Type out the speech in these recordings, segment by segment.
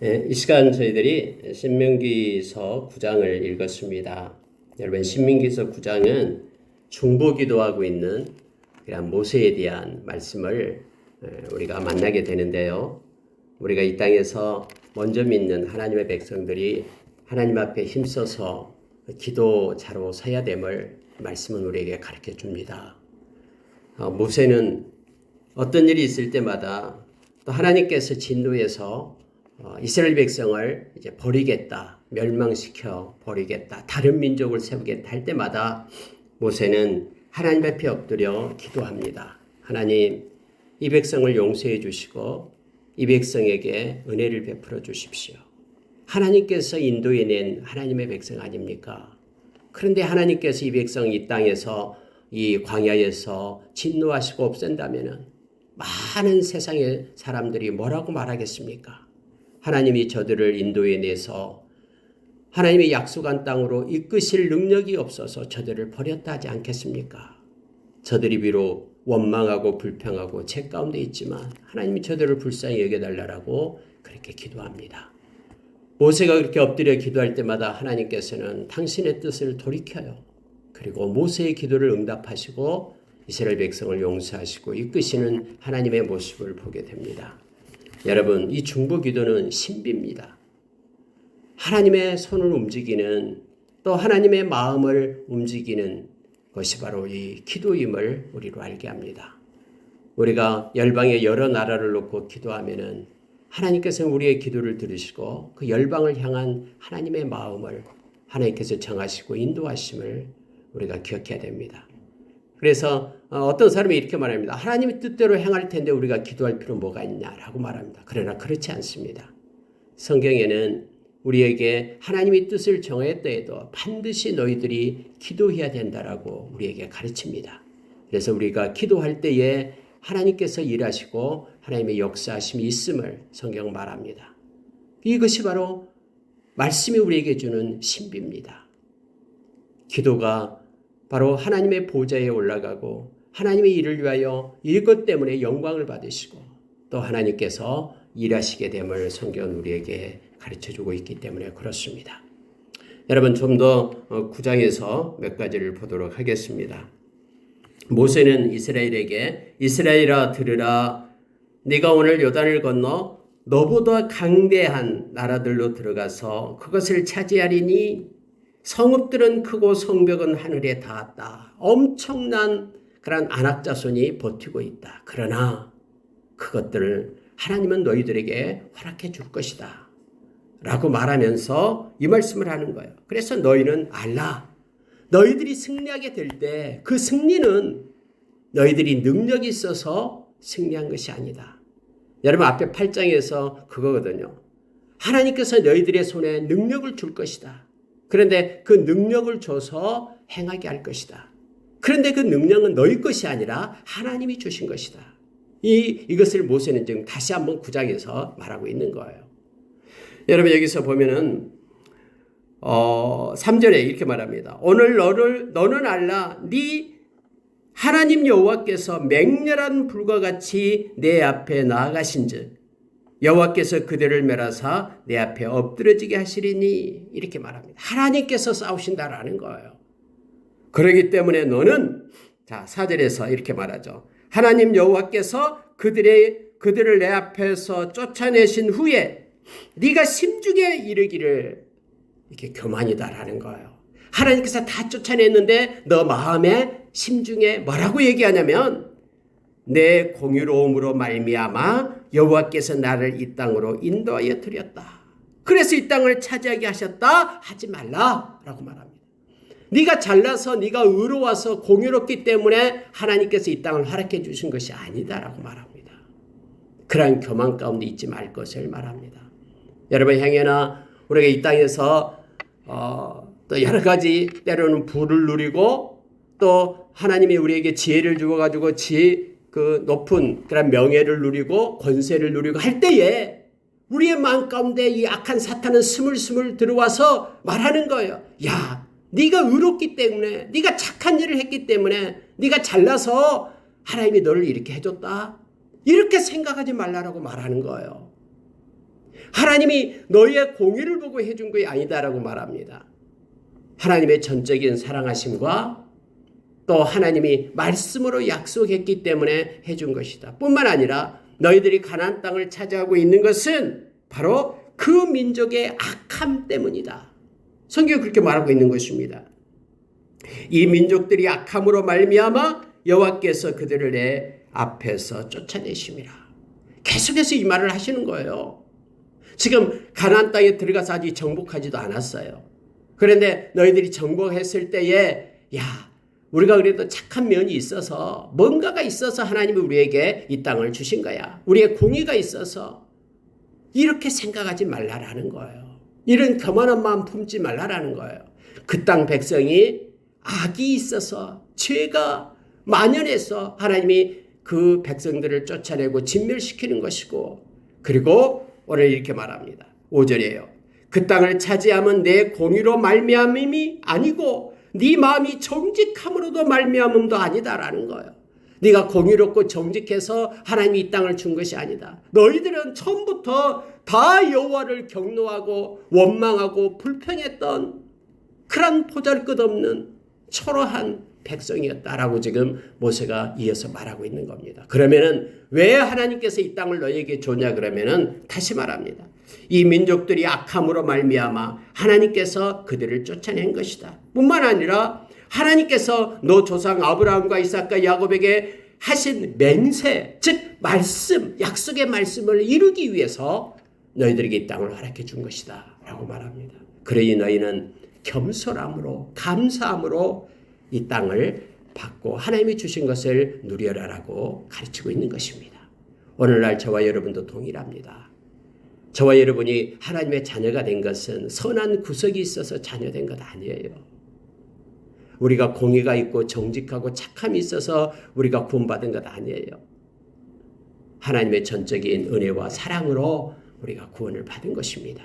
이 시간 저희들이 신명기서 9장을 읽었습니다. 여러분, 신명기서 9장은 중보기도하고 있는 그런 모세에 대한 말씀을 우리가 만나게 되는데요. 우리가 이 땅에서 먼저 믿는 하나님의 백성들이 하나님 앞에 힘써서 기도자로 서야 됨을 말씀은 우리에게 가르쳐 줍니다. 모세는 어떤 일이 있을 때마다 또 하나님께서 진노해서 이스라엘 백성을 이제 버리겠다, 멸망시켜 버리겠다, 다른 민족을 세우겠다 할 때마다 모세는 하나님 앞에 엎드려 기도합니다. 하나님, 이 백성을 용서해 주시고 이 백성에게 은혜를 베풀어 주십시오. 하나님께서 인도해 낸 하나님의 백성 아닙니까? 그런데 하나님께서 이 백성 이 땅에서 이 광야에서 진노하시고 없앤다면 많은 세상의 사람들이 뭐라고 말하겠습니까? 하나님이 저들을 인도해 내서 하나님의 약속한 땅으로 이끄실 능력이 없어서 저들을 버렸다 하지 않겠습니까? 저들이 비록 원망하고 불평하고 죄 가운데 있지만 하나님이 저들을 불쌍히 여겨달라고 그렇게 기도합니다. 모세가 그렇게 엎드려 기도할 때마다 하나님께서는 당신의 뜻을 돌이켜요. 그리고 모세의 기도를 응답하시고 이스라엘 백성을 용서하시고 이끄시는 하나님의 모습을 보게 됩니다. 여러분, 이 중보기도는 신비입니다. 하나님의 손을 움직이는, 또 하나님의 마음을 움직이는 것이 바로 이 기도임을 우리로 알게 합니다. 우리가 열방의 여러 나라를 놓고 기도하면은 하나님께서는 우리의 기도를 들으시고 그 열방을 향한 하나님의 마음을 하나님께서 정하시고 인도하심을 우리가 기억해야 됩니다. 그래서 어떤 사람이 이렇게 말합니다. 하나님의 뜻대로 행할 텐데 우리가 기도할 필요 뭐가 있냐라고 말합니다. 그러나 그렇지 않습니다. 성경에는 우리에게 하나님의 뜻을 정했다 해도 반드시 너희들이 기도해야 된다라고 우리에게 가르칩니다. 그래서 우리가 기도할 때에 하나님께서 일하시고 하나님의 역사하심이 있음을 성경 말합니다. 이것이 바로 말씀이 우리에게 주는 신비입니다. 기도가 바로 하나님의 보좌에 올라가고 하나님의 일을 위하여 이것 때문에 영광을 받으시고 또 하나님께서 일하시게 됨을 성경은 우리에게 가르쳐주고 있기 때문에 그렇습니다. 여러분, 좀 더 9장에서 몇 가지를 보도록 하겠습니다. 모세는 이스라엘에게 이스라엘아 들으라, 네가 오늘 요단을 건너 너보다 강대한 나라들로 들어가서 그것을 차지하리니 성읍들은 크고 성벽은 하늘에 닿았다. 엄청난 그런 안악자손이 버티고 있다. 그러나 그것들을 하나님은 너희들에게 허락해 줄 것이다 라고 말하면서 이 말씀을 하는 거예요. 그래서 너희는 알라. 너희들이 승리하게 될 때 그 승리는 너희들이 능력이 있어서 승리한 것이 아니다. 여러분, 앞에 8장에서 그거거든요. 하나님께서 너희들의 손에 능력을 줄 것이다. 그런데 그 능력을 줘서 행하게 할 것이다. 그런데 그 능력은 너희 것이 아니라 하나님이 주신 것이다. 이것을 모세는 지금 다시 한번 9장에서 말하고 있는 거예요. 여러분, 여기서 보면은 3절에 이렇게 말합니다. 오늘 너는 알라, 네 하나님 여호와께서 맹렬한 불과 같이 내 앞에 나아가신즉 여호와께서 그들을 멸하사 내 앞에 엎드러지게 하시리니, 이렇게 말합니다. 하나님께서 싸우신다라는 거예요. 그러기 때문에 너는, 자 4절에서 이렇게 말하죠. 하나님 여호와께서 그들을 내 앞에서 쫓아내신 후에 네가 심중에 이르기를, 이렇게 교만이다라는 거예요. 하나님께서 다 쫓아냈는데 너 마음에 심중에 뭐라고 얘기하냐면, 내 공의로움으로 말미암아 여호와께서 나를 이 땅으로 인도하여 드렸다. 그래서 이 땅을 차지하게 하셨다 하지 말라라고 말합니다. 네가 잘나서 네가 의로워서 공의롭기 때문에 하나님께서 이 땅을 허락해 주신 것이 아니다라고 말합니다. 그러한 교만 가운데 있지 말 것을 말합니다. 여러분, 행여나 우리가 이 땅에서 또 여러 가지 때로는 부를 누리고 또 하나님이 우리에게 지혜를 주어가지고 그 높은 그런 명예를 누리고 권세를 누리고 할 때에 우리의 마음 가운데 이 악한 사탄은 스물스물 들어와서 말하는 거예요. 야, 네가 의롭기 때문에, 네가 착한 일을 했기 때문에, 네가 잘나서 하나님이 너를 이렇게 해줬다. 이렇게 생각하지 말라라고 말하는 거예요. 하나님이 너희의 공의를 보고 해준 것이 아니다라고 말합니다. 하나님의 전적인 사랑하심과 또 하나님이 말씀으로 약속했기 때문에 해준 것이다. 뿐만 아니라 너희들이 가나안 땅을 차지하고 있는 것은 바로 그 민족의 악함 때문이다. 성경이 그렇게 말하고 있는 것입니다. 이 민족들이 악함으로 말미암아 여호와께서 그들을 내 앞에서 쫓아내심이라. 계속해서 이 말을 하시는 거예요. 지금 가나안 땅에 들어가서 아직 정복하지도 않았어요. 그런데 너희들이 정복했을 때에 우리가 그래도 착한 면이 있어서 뭔가가 있어서 하나님이 우리에게 이 땅을 주신 거야. 우리의 공의가 있어서 이렇게 생각하지 말라라는 거예요. 이런 교만한 마음 품지 말라라는 거예요. 그 땅 백성이 악이 있어서 죄가 만연해서 하나님이 그 백성들을 쫓아내고 진멸시키는 것이고, 그리고 오늘 이렇게 말합니다. 5절이에요. 그 땅을 차지하면 내 공의로 말미암음이 아니고 네 마음이 정직함으로도 말미암음도 아니다라는 거예요. 네가 공의롭고 정직해서 하나님이 이 땅을 준 것이 아니다. 너희들은 처음부터 다 여호와를 경노하고 원망하고 불평했던 그런 보잘것없는 초라한 백성이었다라고 지금 모세가 이어서 말하고 있는 겁니다. 그러면은 왜 하나님께서 이 땅을 너희에게 주냐 그러면은 다시 말합니다. 이 민족들이 악함으로 말미암아 하나님께서 그들을 쫓아낸 것이다. 뿐만 아니라 하나님께서 너 조상 아브라함과 이삭과 야곱에게 하신 맹세, 즉 말씀, 약속의 말씀을 이루기 위해서 너희들에게 이 땅을 허락해 준 것이다 라고 말합니다. 그러니 너희는 겸손함으로 감사함으로 이 땅을 받고 하나님이 주신 것을 누려라라고 가르치고 있는 것입니다. 오늘날 저와 여러분도 동일합니다. 저와 여러분이 하나님의 자녀가 된 것은 선한 구석이 있어서 자녀된 것 아니에요. 우리가 공의가 있고 정직하고 착함이 있어서 우리가 구원받은 것 아니에요. 하나님의 전적인 은혜와 사랑으로 우리가 구원을 받은 것입니다.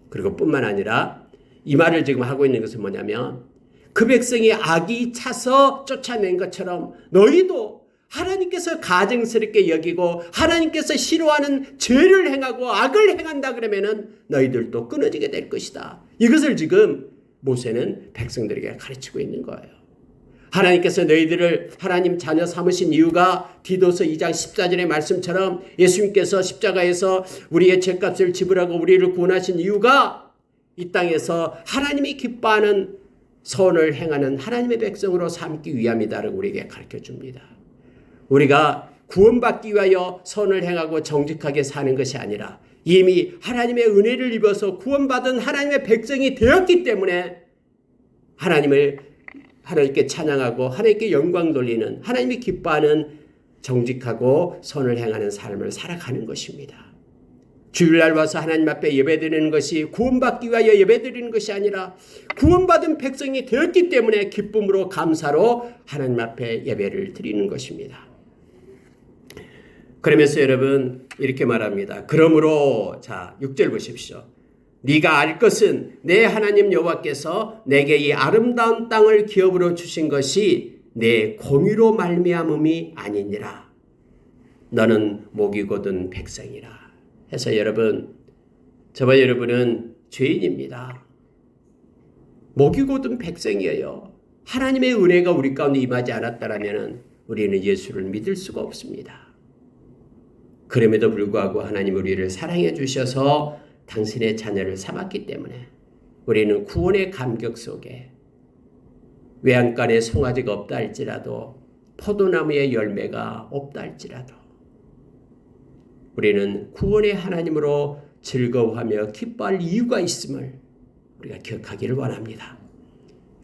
그리고 뿐만 아니라 이 말을 지금 하고 있는 것은 뭐냐면 그 백성이 악이 차서 쫓아낸 것처럼 너희도 하나님께서 가증스럽게 여기고 하나님께서 싫어하는 죄를 행하고 악을 행한다 그러면은 너희들도 끊어지게 될 것이다. 이것을 지금 모세는 백성들에게 가르치고 있는 거예요. 하나님께서 너희들을 하나님 자녀 삼으신 이유가 디도서 2장 14절의 말씀처럼 예수님께서 십자가에서 우리의 죄값을 지불하고 우리를 구원하신 이유가 이 땅에서 하나님이 기뻐하는 선을 행하는 하나님의 백성으로 삼기 위함이다라고 우리에게 가르쳐줍니다. 우리가 구원받기 위하여 선을 행하고 정직하게 사는 것이 아니라 이미 하나님의 은혜를 입어서 구원받은 하나님의 백성이 되었기 때문에 하나님께 찬양하고 하나님께 영광 돌리는 하나님이 기뻐하는 정직하고 선을 행하는 삶을 살아가는 것입니다. 주일날 와서 하나님 앞에 예배드리는 것이 구원받기 위하여 예배드리는 것이 아니라 구원받은 백성이 되었기 때문에 기쁨으로 감사로 하나님 앞에 예배를 드리는 것입니다. 그러면서 여러분 이렇게 말합니다. 그러므로 6절 보십시오. 네가 알 것은 내 하나님 여호와께서 내게 이 아름다운 땅을 기업으로 주신 것이 내 공의로 말미암음이 아니니라. 너는 목이 곧은 백성이라. 해서 여러분, 저와 여러분은 죄인입니다. 목이 곧은 백성이에요. 하나님의 은혜가 우리 가운데 임하지 않았다면 우리는 예수를 믿을 수가 없습니다. 그럼에도 불구하고 하나님 우리를 사랑해 주셔서 당신의 자녀를 삼았기 때문에 우리는 구원의 감격 속에 외양간에 송아지가 없다 할지라도 포도나무의 열매가 없다 할지라도 우리는 구원의 하나님으로 즐거워하며 기뻐할 이유가 있음을 우리가 기억하기를 원합니다.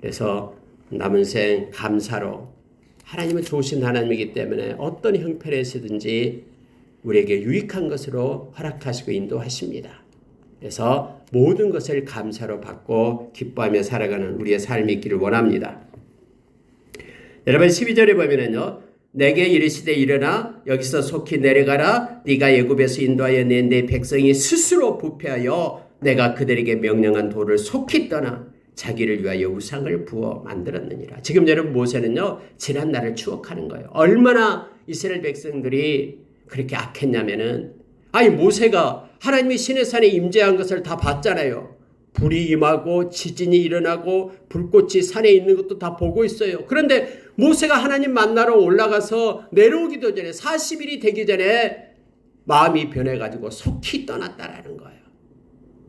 그래서 남은 생 감사로 하나님은 좋으신 하나님이기 때문에 어떤 형편에서든지 우리에게 유익한 것으로 허락하시고 인도하십니다. 그래서 모든 것을 감사로 받고 기뻐하며 살아가는 우리의 삶이 있기를 원합니다. 여러분 12절에 보면은요. 내게 이르시되 일어나 여기서 속히 내려가라. 네가 애굽에서 인도하여 낸 내 백성이 스스로 부패하여 내가 그들에게 명령한 도를 속히 떠나 자기를 위하여 우상을 부어 만들었느니라. 지금 여러분 모세는요. 지난 날을 추억하는 거예요. 얼마나 이스라엘 백성들이 그렇게 악했냐면은 모세가 하나님이 시내산에 임재한 것을 다 봤잖아요. 불이 임하고 지진이 일어나고 불꽃이 산에 있는 것도 다 보고 있어요. 그런데 모세가 하나님 만나러 올라가서 내려오기도 전에 40일이 되기 전에 마음이 변해가지고 속히 떠났다라는 거예요.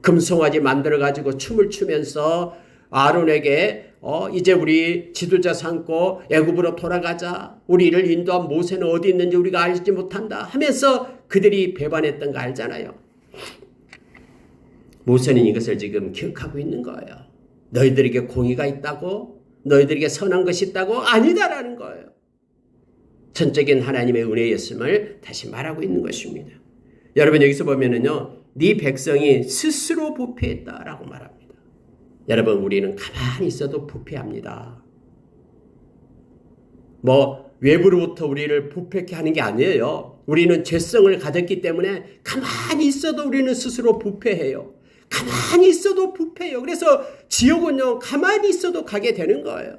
금송아지 만들어가지고 춤을 추면서 아론에게 이제 우리 지도자 삼고 애굽으로 돌아가자. 우리를 인도한 모세는 어디 있는지 우리가 알지 못한다 하면서 그들이 배반했던 거 알잖아요. 모세는 이것을 지금 기억하고 있는 거예요. 너희들에게 공의가 있다고? 너희들에게 선한 것이 있다고? 아니다라는 거예요. 전적인 하나님의 은혜였음을 다시 말하고 있는 것입니다. 여러분 여기서 보면은요. 네 백성이 스스로 부패했다라고 말합니다. 여러분 우리는 가만히 있어도 부패합니다. 외부로부터 우리를 부패케 하는 게 아니에요. 우리는 죄성을 가졌기 때문에 가만히 있어도 우리는 스스로 부패해요. 가만히 있어도 부패해요. 그래서 지옥은요 가만히 있어도 가게 되는 거예요.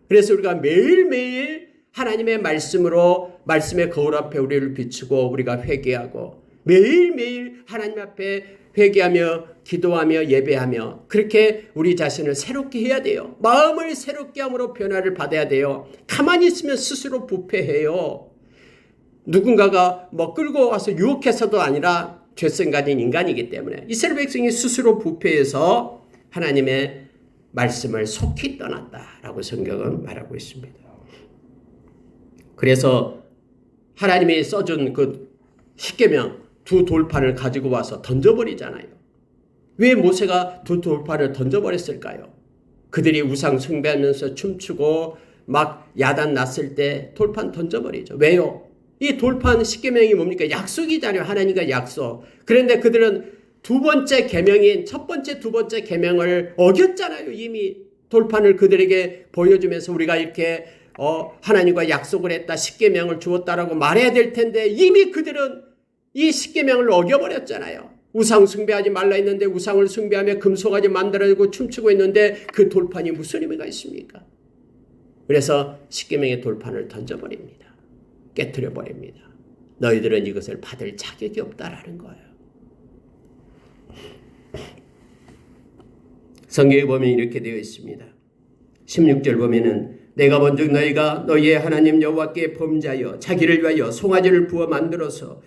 그래서 우리가 매일매일 하나님의 말씀으로 말씀의 거울 앞에 우리를 비추고 우리가 회개하고 매일매일 하나님 앞에 회개하며 기도하며 예배하며 그렇게 우리 자신을 새롭게 해야 돼요. 마음을 새롭게 함으로 변화를 받아야 돼요. 가만히 있으면 스스로 부패해요. 누군가가 끌고 와서 유혹해서도 아니라 죄성 가진 인간이기 때문에 이스라엘 백성이 스스로 부패해서 하나님의 말씀을 속히 떠났다라고 성경은 말하고 있습니다. 그래서 하나님이 써준 그 십계명 두 돌판을 가지고 와서 던져버리잖아요. 왜 모세가 두 돌판을 던져버렸을까요? 그들이 우상 숭배하면서 춤추고 막 야단 났을 때 돌판 던져버리죠. 왜요? 이 돌판 십계명이 뭡니까? 약속이잖아요. 하나님과 약속. 그런데 그들은 두 번째 계명인 첫 번째 두 번째 계명을 어겼잖아요. 이미 돌판을 그들에게 보여주면서 우리가 이렇게 하나님과 약속을 했다. 십계명을 주었다라고 말해야 될 텐데 이미 그들은 이 십계명을 어겨버렸잖아요. 우상 숭배하지 말라 했는데 우상을 숭배하며 금송아지 만들어내고 춤추고 있는데 그 돌판이 무슨 의미가 있습니까? 그래서 십계명의 돌판을 던져버립니다. 깨트려버립니다. 너희들은 이것을 받을 자격이 없다라는 거예요. 성경에 보면 이렇게 되어 있습니다. 16절 보면은 내가 본즉 너희가 너희의 하나님 여호와께 범죄하여 자기를 위하여 송아지를 부어 만들어서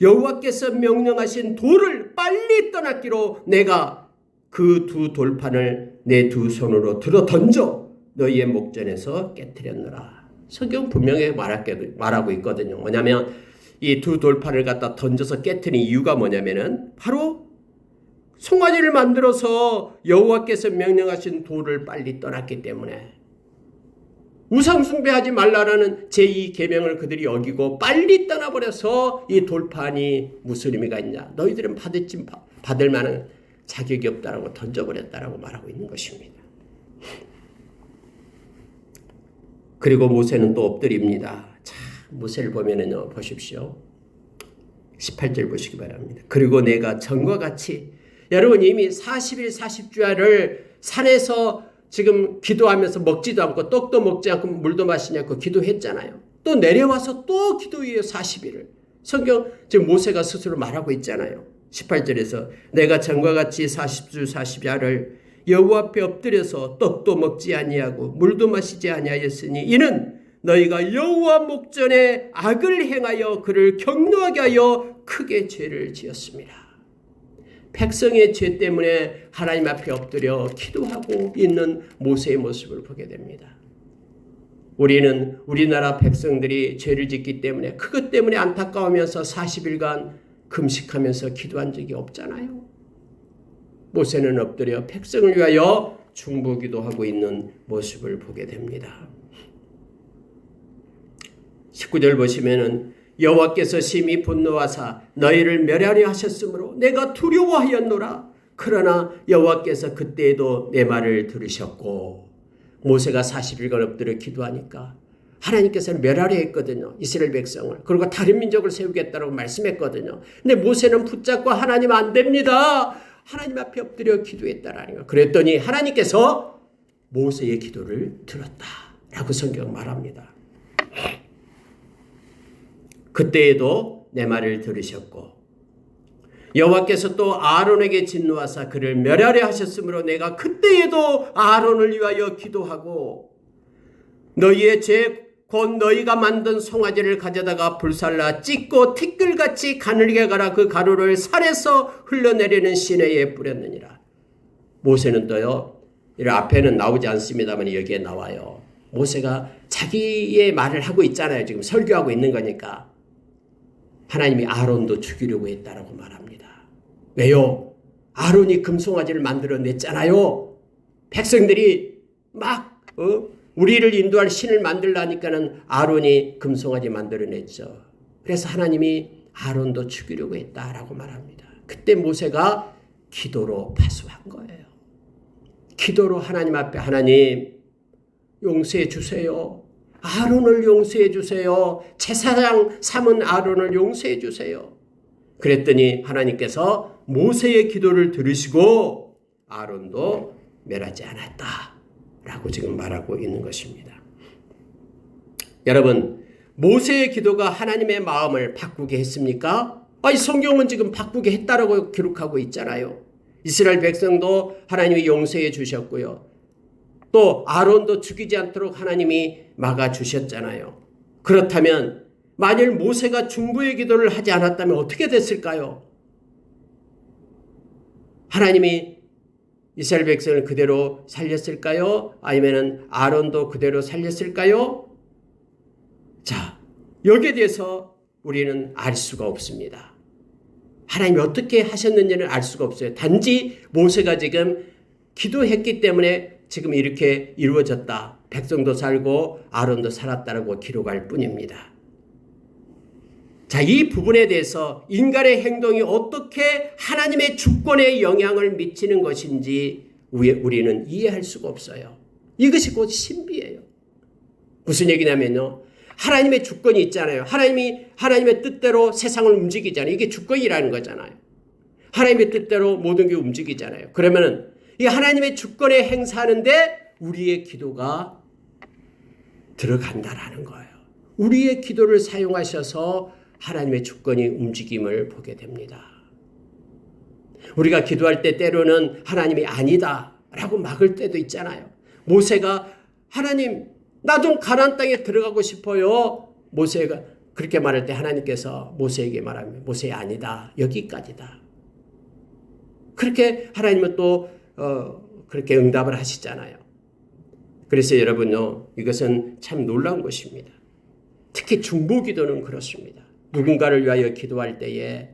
여호와께서 명령하신 돌을 빨리 떠났기로 내가 그 두 돌판을 내 두 손으로 들어 던져 너희의 목전에서 깨트렸노라. 성경 분명히 말하고 있거든요. 뭐냐면 이 두 돌판을 갖다 던져서 깨트린 이유가 뭐냐면은 바로 송아지를 만들어서 여호와께서 명령하신 돌을 빨리 떠났기 때문에 우상 숭배하지 말라라는 제2계명을 그들이 어기고 빨리 떠나버려서 이 돌판이 무슨 의미가 있냐. 너희들은 받을 만한 자격이 없다라고 던져버렸다라고 말하고 있는 것입니다. 그리고 모세는 또 엎드립니다. 자, 모세를 보면은요, 보십시오. 18절 보시기 바랍니다. 그리고 내가 전과 같이 여러분 이미 40일 40주야를 산에서 지금 기도하면서 먹지도 않고 떡도 먹지 않고 물도 마시지 않고 기도했잖아요. 또 내려와서 또 기도해요. 40일을. 성경 지금 모세가 스스로 말하고 있잖아요. 18절에서 내가 전과 같이 40주 40야를 여호와 앞에 엎드려서 떡도 먹지 아니하고 물도 마시지 아니하였으니 이는 너희가 여호와 목전에 악을 행하여 그를 경노하게 하여 크게 죄를 지었습니다. 백성의 죄 때문에 하나님 앞에 엎드려 기도하고 있는 모세의 모습을 보게 됩니다. 우리는 우리나라 백성들이 죄를 짓기 때문에 그것 때문에 안타까우면서 40일간 금식하면서 기도한 적이 없잖아요. 모세는 엎드려 백성을 위하여 중보기도하고 있는 모습을 보게 됩니다. 19절 보시면은 여호와께서 심히 분노하사 너희를 멸하려 하셨으므로 내가 두려워하였노라. 그러나 여호와께서 그때에도 내 말을 들으셨고 모세가 40일간 엎드려 기도하니까 하나님께서는 멸하려 했거든요. 이스라엘 백성을. 그리고 다른 민족을 세우겠다고 말씀했거든요. 근데 모세는 붙잡고 하나님 안 됩니다. 하나님 앞에 엎드려 기도했다라는 거. 그랬더니 하나님께서 모세의 기도를 들었다라고 성경 말합니다. 그때에도 내 말을 들으셨고 여호와께서 또 아론에게 진노하사 그를 멸하려 하셨으므로 내가 그때에도 아론을 위하여 기도하고 너희의 죄 곧 너희가 만든 송아지를 가져다가 불살라 찢고 티끌같이 가늘게 갈아 그 가루를 산에서 흘러내리는 시내에 뿌렸느니라. 모세는 또요, 이 앞에는 나오지 않습니다만 여기에 나와요. 모세가 자기의 말을 하고 있잖아요. 지금 설교하고 있는 거니까. 하나님이 아론도 죽이려고 했다라고 말합니다. 왜요? 아론이 금송아지를 만들어냈잖아요. 백성들이 막 우리를 인도할 신을 만들라니까는 아론이 금송아지 만들어냈죠. 그래서 하나님이 아론도 죽이려고 했다라고 말합니다. 그때 모세가 기도로 파수한 거예요. 기도로 하나님 앞에 하나님 용서해 주세요. 아론을 용서해 주세요. 제사장 삼은 아론을 용서해 주세요. 그랬더니 하나님께서 모세의 기도를 들으시고 아론도 멸하지 않았다 라고 지금 말하고 있는 것입니다. 여러분, 모세의 기도가 하나님의 마음을 바꾸게 했습니까? 이 성경은 지금 바꾸게 했다라고 기록하고 있잖아요. 이스라엘 백성도 하나님이 용서해 주셨고요. 또 아론도 죽이지 않도록 하나님이 막아주셨잖아요. 그렇다면 만일 모세가 중보의 기도를 하지 않았다면 어떻게 됐을까요? 하나님이 이스라엘 백성을 그대로 살렸을까요? 아니면 아론도 그대로 살렸을까요? 자, 여기에 대해서 우리는 알 수가 없습니다. 하나님이 어떻게 하셨는지는 알 수가 없어요. 단지 모세가 지금 기도했기 때문에 지금 이렇게 이루어졌다. 백성도 살고 아론도 살았다라고 기록할 뿐입니다. 자, 이 부분에 대해서 인간의 행동이 어떻게 하나님의 주권에 영향을 미치는 것인지 우리는 이해할 수가 없어요. 이것이 곧 신비예요. 무슨 얘기냐면요. 하나님의 주권이 있잖아요. 하나님의 뜻대로 세상을 움직이잖아요. 이게 주권이라는 거잖아요. 하나님의 뜻대로 모든 게 움직이잖아요. 그러면은 이 하나님의 주권에 행사하는데 우리의 기도가 들어간다라는 거예요. 우리의 기도를 사용하셔서 하나님의 주권이 움직임을 보게 됩니다. 우리가 기도할 때 때로는 하나님이 아니다라고 막을 때도 있잖아요. 모세가 하나님 나 좀 가나안 땅에 들어가고 싶어요. 모세가 그렇게 말할 때 하나님께서 모세에게 말하면 모세야 아니다. 여기까지다. 그렇게 하나님은 또 그렇게 응답을 하시잖아요. 그래서 여러분요, 이것은 참 놀라운 것입니다. 특히 중보기도는 그렇습니다. 누군가를 위하여 기도할 때에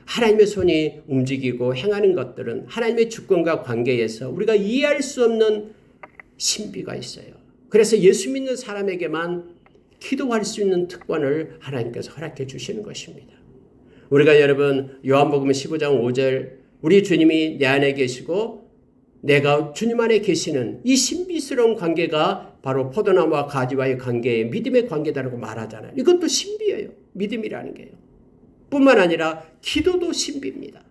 하나님의 손이 움직이고 행하는 것들은 하나님의 주권과 관계에서 우리가 이해할 수 없는 신비가 있어요. 그래서 예수 믿는 사람에게만 기도할 수 있는 특권을 하나님께서 허락해 주시는 것입니다. 우리가 여러분 요한복음 15장 5절 우리 주님이 내 안에 계시고 내가 주님 안에 계시는 이 신비스러운 관계가 바로 포도나무와 가지와의 관계의 믿음의 관계다라고 말하잖아요. 이것도 신비예요. 믿음이라는 게요. 뿐만 아니라 기도도 신비입니다.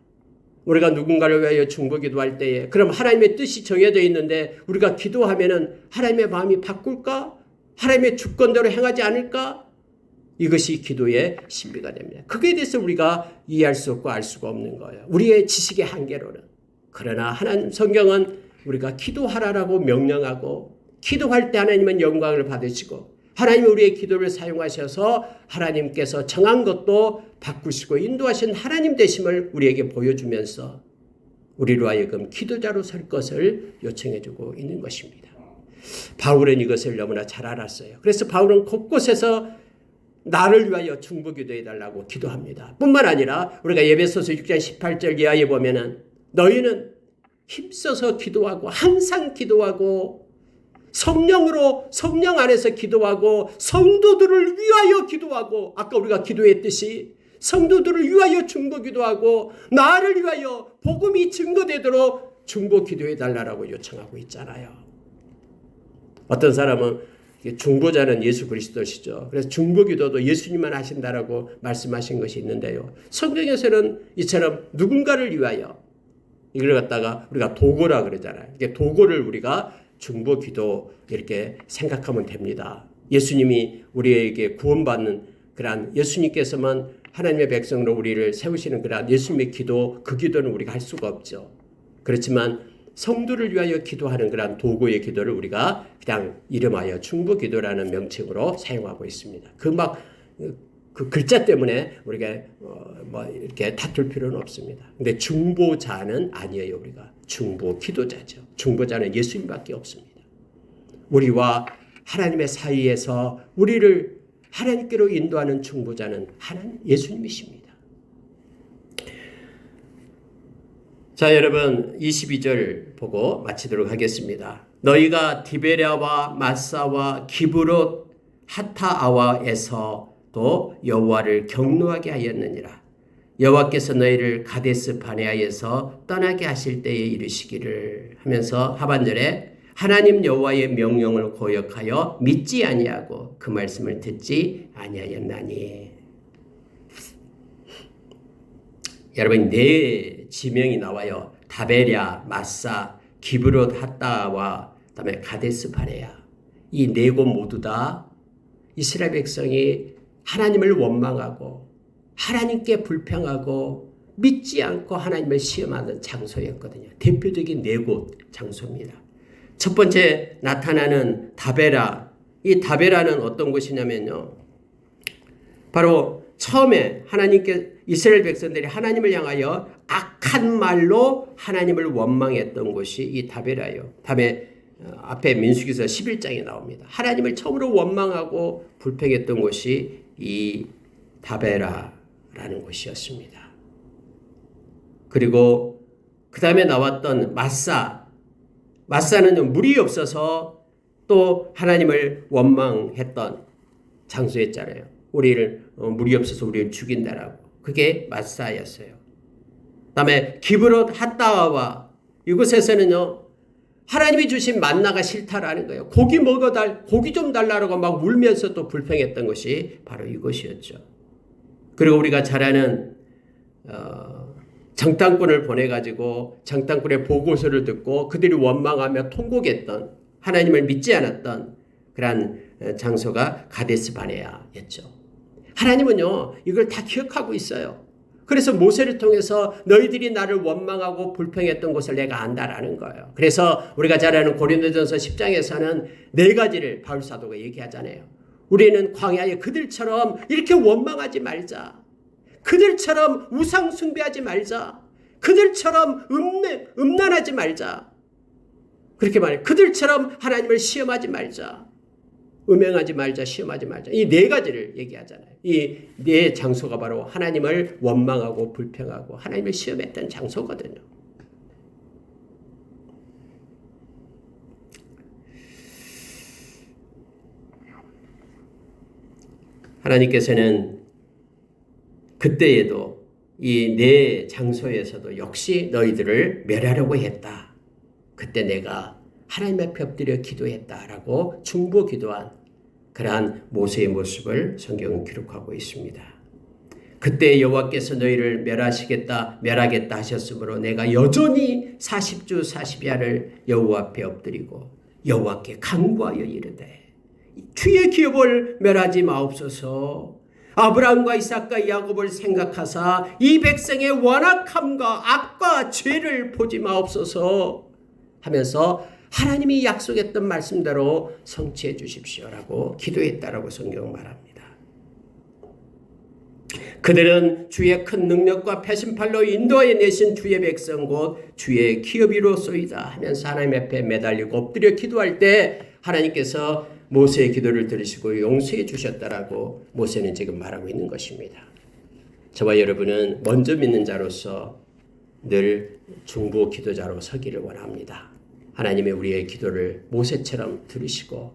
우리가 누군가를 위하여 중보기도할 때에 그럼 하나님의 뜻이 정해져 있는데 우리가 기도하면은 하나님의 마음이 바꿀까? 하나님의 주권대로 행하지 않을까? 이것이 기도의 신비가 됩니다. 그거에 대해서 우리가 이해할 수 없고 알 수가 없는 거예요. 우리의 지식의 한계로는. 그러나 하나님 성경은 우리가 기도하라라고 명령하고 기도할 때 하나님은 영광을 받으시고 하나님이 우리의 기도를 사용하셔서 하나님께서 정한 것도 바꾸시고 인도하신 하나님 되심을 우리에게 보여주면서 우리로 하여금 기도자로 설 것을 요청해주고 있는 것입니다. 바울은 이것을 너무나 잘 알았어요. 그래서 바울은 곳곳에서 나를 위하여 중보기도해달라고 기도합니다. 뿐만 아니라 우리가 에베소서 6장 18절 이하에 보면은 너희는 힘써서 기도하고 항상 기도하고 성령 안에서 기도하고 성도들을 위하여 기도하고 아까 우리가 기도했듯이 성도들을 위하여 중보기도하고 나를 위하여 복음이 증거되도록 중보기도해달라고 요청하고 있잖아요. 어떤 사람은 중보자는 예수 그리스도시죠. 그래서 중보기도도 예수님만 하신다라고 말씀하신 것이 있는데요. 성경에서는 이처럼 누군가를 위하여 이걸 갖다가 우리가 도고라 그러잖아요. 이게 도고를 우리가 중보기도 이렇게 생각하면 됩니다. 예수님이 우리에게 구원받는 그러한 예수님께서만 하나님의 백성으로 우리를 세우시는 그런 예수님의 기도, 그 기도는 우리가 할 수가 없죠. 그렇지만 성도를 위하여 기도하는 그런 도구의 기도를 우리가 그냥 이름하여 중보기도라는 명칭으로 사용하고 있습니다. 그 글자 때문에 우리가 뭐 이렇게 다툴 필요는 없습니다. 근데 중보자는 아니에요. 우리가 중보기도자죠. 중보자는 예수님밖에 없습니다. 우리와 하나님의 사이에서 우리를 하나님께로 인도하는 중보자는 하나님 예수님이십니다. 자, 여러분 22절 보고 마치도록 하겠습니다. 너희가 디베랴와 마사와 기브롯 하타아와에서 또 여호와를 경노하게 하였느니라. 여호와께서 너희를 가데스 바네아에서 떠나게 하실 때에 이르시기를 하면서 하반절에 하나님 여호와의 명령을 거역하여 믿지 아니하고 그 말씀을 듣지 아니하였나니. 여러분 네 지명이 나와요. 다베랴, 마사, 기브롯 하타와 그다음에 가데스 바네아. 이 네 곳 모두 다 이스라엘 백성이 하나님을 원망하고 하나님께 불평하고 믿지 않고 하나님을 시험하는 장소였거든요. 대표적인 네 곳 장소입니다. 첫 번째 나타나는 다베라. 이 다베라는 어떤 곳이냐면요. 바로 처음에 하나님께 이스라엘 백성들이 하나님을 향하여 악한 말로 하나님을 원망했던 곳이 이 다베라예요. 다음에 앞에 민수기서 11장에 나옵니다. 하나님을 처음으로 원망하고 불평했던 곳이 이 다베라라는 곳이었습니다. 그리고 그 다음에 나왔던 마사는 물이 없어서 또 하나님을 원망했던 장소였잖아요. 우리를 물이 없어서 우리를 죽인다라고. 그게 마사였어요. 그 다음에 기브롯 핫다와 이곳에서는요. 하나님이 주신 만나가 싫다라는 거예요. 고기 좀 달라고 막 울면서 또 불평했던 것이 바로 이것이었죠. 그리고 우리가 잘 아는 장단꾼을 보내가지고 장단꾼의 보고서를 듣고 그들이 원망하며 통곡했던 하나님을 믿지 않았던 그러한 장소가 가데스 바네아였죠. 하나님은요 이걸 다 기억하고 있어요. 그래서 모세를 통해서 너희들이 나를 원망하고 불평했던 곳을 내가 안다라는 거예요. 그래서 우리가 잘 아는 고린도전서 10장에서는 네 가지를 바울 사도가 얘기하잖아요. 우리는 광야에 그들처럼 이렇게 원망하지 말자. 그들처럼 우상 숭배하지 말자. 그들처럼 음란하지 말자. 그렇게 말해요. 그들처럼 하나님을 시험하지 말자. 음행하지 말자, 시험하지 말자. 이 네 가지를 얘기하잖아요. 이 네 장소가 바로 하나님을 원망하고 불평하고 하나님을 시험했던 장소거든요. 하나님께서는 그때에도 이 네 장소에서도 역시 너희들을 멸하려고 했다. 그때 내가 하나님 앞에 엎드려 기도했다라고 중보 기도한 그러한 모세의 모습을 성경은 기록하고 있습니다. 그때 여호와께서 너희를 멸하겠다 하셨으므로 내가 여전히 40주 40야를 여호와 앞에 엎드리고 여호와께 간구하여 이르되 주의 기업을 멸하지 마옵소서. 아브라함과 이삭과 야곱을 생각하사 이 백성의 완악함과 악과 죄를 보지 마옵소서 하면서 하나님이 약속했던 말씀대로 성취해 주십시오라고 기도했다라고 성경은 말합니다. 그들은 주의 큰 능력과 패신팔로 인도하여 내신 주의 백성 곧 주의 기업이로소이다 하면서 하나님 앞에 매달리고 엎드려 기도할 때 하나님께서 모세의 기도를 들으시고 용서해 주셨다라고 모세는 지금 말하고 있는 것입니다. 저와 여러분은 먼저 믿는 자로서 늘 중보 기도자로 서기를 원합니다. 하나님의 우리의 기도를 모세처럼 들으시고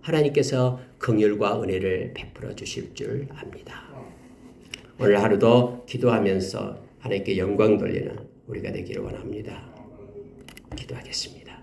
하나님께서 긍휼과 은혜를 베풀어 주실 줄 압니다. 오늘 하루도 기도하면서 하나님께 영광 돌리는 우리가 되기를 원합니다. 기도하겠습니다.